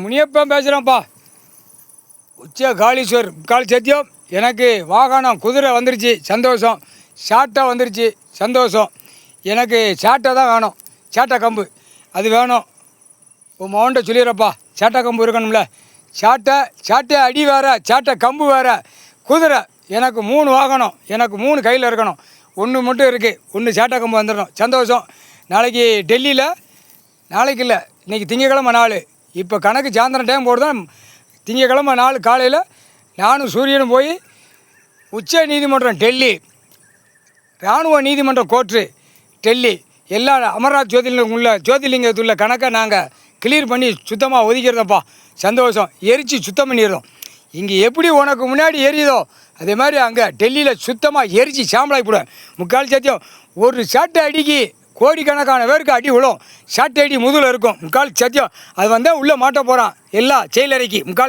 முனியப்பன் பேசுகிறேன்ப்பா. உச்ச காளீஸ்வர் கால் சத்தியம். எனக்கு வாகனம் குதிரை வந்துருச்சு, சந்தோஷம். சாட்டை வந்துருச்சு, சந்தோஷம். எனக்கு சாட்டை தான் வேணும், சாட்டை கம்பு அது வேணும். உன் மகன்கிட்ட சொல்லிடுறப்பா, சாட்டை கம்பு இருக்கணும்ல. சாட்டை அடி வேறு, சாட்டை கம்பு வேறு. குதிரை எனக்கு 3 வாகனம், எனக்கு 3 கையில் இருக்கணும். ஒன்று மட்டும் இருக்குது, ஒன்று சாட்டை கம்பு வந்துடணும், சந்தோஷம். நாளைக்கு டெல்லியில், நாளைக்கு இல்லை, இன்றைக்கி திங்கக்கிழமை நாள். இப்போ கணக்கு சாயந்தரம் டைம் போடுதான். திங்கக்கிழமை நாள் காலையில் நானும் சூரியனும் போய் உச்ச நீதிமன்றம் டெல்லி, இராணுவ நீதிமன்றம் கோர்ட்டு டெல்லி, எல்லா அமர்நாத் ஜோதிலிங்கத்துள்ள கணக்கை நாங்கள் கிளியர் பண்ணி சுத்தமாக ஒதுக்கிறதப்பா. சந்தோஷம். எரித்து சுத்தம் பண்ணிடுறோம். இங்கே எப்படி உனக்கு முன்னாடி எரியுதோ அதே மாதிரி அங்கே டெல்லியில் சுத்தமாக எரித்து சாம்பலாகி போடுவேன். முக்கால் சத்தியம். ஒரு சாட்டை அடிக்கு கோடிக்கணக்கான பேருக்கு அடி விழும். சாட்டை அடி முதுகில் இருக்கும். முக்கால் சத்தியம். அது வந்தால் உள்ளே மாட்ட போகிறான் எல்லாம் செயலறைக்கு. முக்கால்